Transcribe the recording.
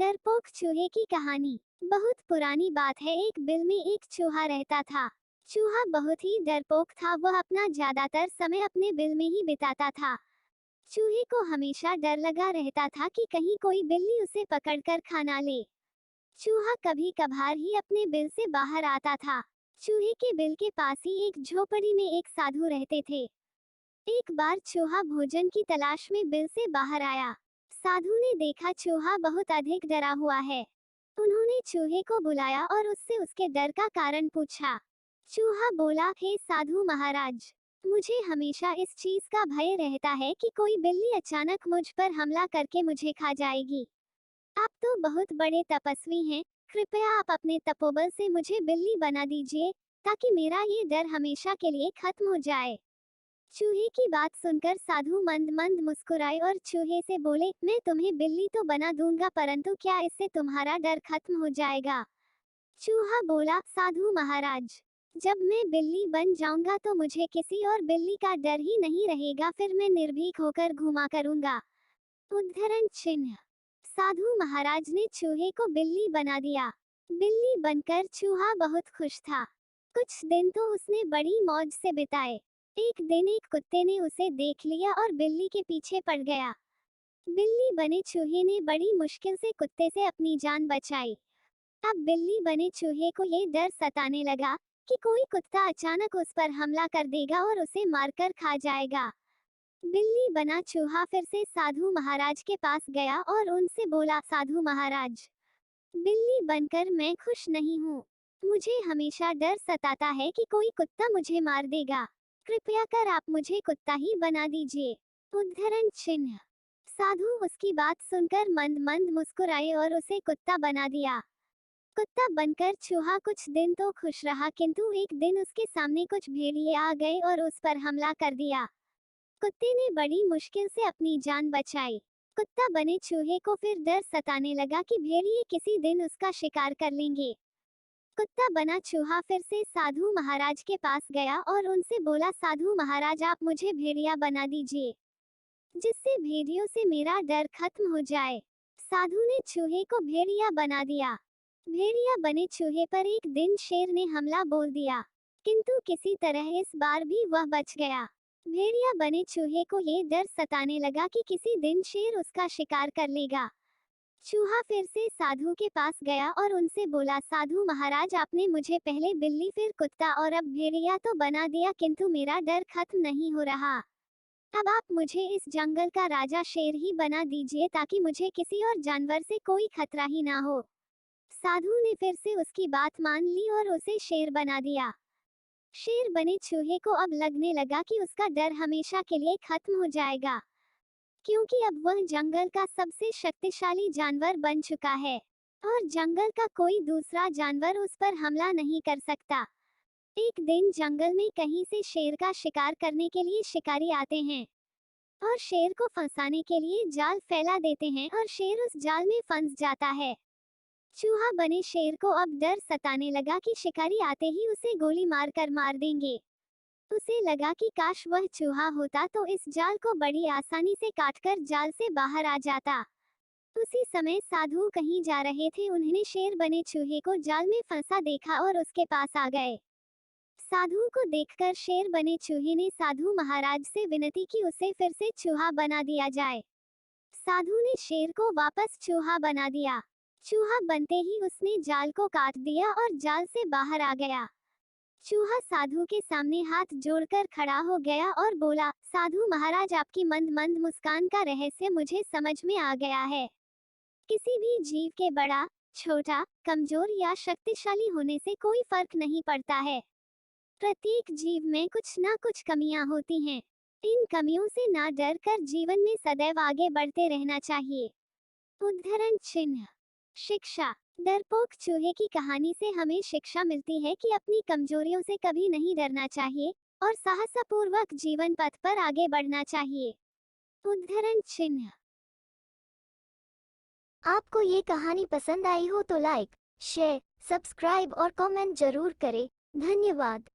डरपोक चूहे की कहानी। बहुत पुरानी बात है। एक बिल में एक चूहा रहता था। चूहा बहुत ही डरपोक था। वह अपना ज्यादातर समय अपने बिल में ही बिताता था। चूहे को हमेशा डर लगा रहता था कि कहीं कोई बिल्ली उसे पकड़कर खा ना ले। चूहा कभी कभार ही अपने बिल से बाहर आता था। चूहे के बिल के पास ही एक झोपड़ी में एक साधु रहते थे। एक बार चूहा भोजन की तलाश में बिल से बाहर आया। साधु ने देखा चूहा बहुत अधिक डरा हुआ है। उन्होंने चूहे को बुलाया और उससे उसके डर का कारण पूछा। चूहा बोला, हे साधु महाराज, मुझे हमेशा इस चीज का भय रहता है कि कोई बिल्ली अचानक मुझ पर हमला करके मुझे खा जाएगी। आप तो बहुत बड़े तपस्वी हैं, कृपया आप अपने तपोबल से मुझे बिल्ली बना दीजिए ताकि मेरा ये डर हमेशा के लिए खत्म हो जाए। चूहे की बात सुनकर साधु मंद मंद मुस्कुराए और चूहे से बोले, मैं तुम्हें बिल्ली तो बना दूंगा, परंतु क्या इससे तुम्हारा डर खत्म हो जाएगा? चूहा बोला, साधु महाराज, जब मैं बिल्ली बन जाऊंगा तो मुझे किसी और बिल्ली का डर ही नहीं रहेगा, फिर मैं निर्भीक होकर घूमा करूंगा। उद्धरण चिन्ह। साधु महाराज ने चूहे को बिल्ली बना दिया। बिल्ली बनकर चूहा बहुत खुश था। कुछ दिन तो उसने बड़ी मौज से बिताए। एक दिन एक कुत्ते ने उसे देख लिया और बिल्ली के पीछे पड़ गया। बिल्ली बने चूहे ने बड़ी मुश्किल से कुत्ते से अपनी जान बचाई। अब बिल्ली बने चूहे को ये डर सताने लगा कि कोई कुत्ता अचानक उस पर हमला कर देगा और उसे मारकर खा जाएगा। बिल्ली बना चूहा फिर से साधु महाराज के पास गया और उनसे बोला, साधु महाराज, बिल्ली बनकर मैं खुश नहीं हूँ। मुझे हमेशा डर सताता है कि कोई कुत्ता मुझे मार देगा। कृपया कर आप मुझे कुत्ता ही बना दीजिए। उद्धरण चिन्ह। साधु उसकी बात सुनकर मंद मंद मुस्कुराए और उसे कुत्ता बना दिया। कुत्ता बनकर चूहा कुछ दिन तो खुश रहा, किंतु एक दिन उसके सामने कुछ भेड़िए आ गए और उस पर हमला कर दिया। कुत्ते ने बड़ी मुश्किल से अपनी जान बचाई। कुत्ता बने चूहे को फिर डर सताने लगा कि भेड़िए किसी दिन उसका शिकार कर लेंगे। कुत्ता बना चूहा फिर से साधु महाराज के पास गया और उनसे बोला, साधु महाराज, आप मुझे भेड़िया बना दीजिए जिससे भेड़ियों से मेरा डर खत्म हो जाए। साधु ने चूहे को भेड़िया बना दिया। भेड़िया बने चूहे पर एक दिन शेर ने हमला बोल दिया, किंतु किसी तरह इस बार भी वह बच गया। भेड़िया बने चूहे को ये डर सताने लगा कि किसी दिन शेर उसका शिकार कर लेगा। चूहा फिर से साधु के पास गया और उनसे बोला, साधु महाराज, आपने मुझे पहले बिल्ली फिर कुत्ता और अब भेड़िया तो बना दिया, किंतु मेरा डर खत्म नहीं हो रहा। अब आप मुझे इस जंगल का राजा शेर ही बना दीजिए ताकि मुझे किसी और जानवर से कोई खतरा ही ना हो। साधु ने फिर से उसकी बात मान ली और उसे शेर बना दिया। शेर बने चूहे को अब लगने लगा कि उसका डर हमेशा के लिए खत्म हो जाएगा, क्योंकि अब वह जंगल का सबसे शक्तिशाली जानवर बन चुका है और जंगल का कोई दूसरा जानवर उस पर हमला नहीं कर सकता। एक दिन जंगल में कहीं से शेर का शिकार करने के लिए शिकारी आते हैं और शेर को फंसाने के लिए जाल फैला देते हैं और शेर उस जाल में फंस जाता है। चूहा बने शेर को अब डर सताने लगा कि शिकारी आते ही उसे गोली मारकर मार देंगे। उसे लगा कि काश वह चूहा होता तो इस जाल को बड़ी आसानी से काटकर जाल से बाहर आ जाता। उसी समय साधु कहीं जा रहे थे। उन्होंने शेर बने चूहे को जाल में फंसा देखा और उसके पास आ गए। साधु को देखकर शेर बने चूहे ने साधु महाराज से विनती की उसे फिर से चूहा बना दिया जाए। साधु ने शेर को वापस चूहा बना दिया। चूहा बनते ही उसने जाल को काट दिया और जाल से बाहर आ गया। चूहा साधु के सामने हाथ जोड़कर खड़ा हो गया और बोला, साधु महाराज, आपकी मंद मंद मुस्कान का रहस्य मुझे समझ में आ गया है। किसी भी जीव के बड़ा, छोटा, कमजोर या शक्तिशाली होने से कोई फर्क नहीं पड़ता है। प्रत्येक जीव में कुछ ना कुछ कमियां होती हैं। इन कमियों से ना डर कर जीवन में सदैव आगे बढ़ते रहना चाहिए। उद्धरण चिन्ह। शिक्षा। डरपोक चूहे की कहानी से हमें शिक्षा मिलती है कि अपनी कमजोरियों से कभी नहीं डरना चाहिए और साहसपूर्वक जीवन पथ पर आगे बढ़ना चाहिए। उद्धरण चिन्ह। आपको ये कहानी पसंद आई हो तो लाइक, शेयर, सब्सक्राइब और कमेंट जरूर करें। धन्यवाद।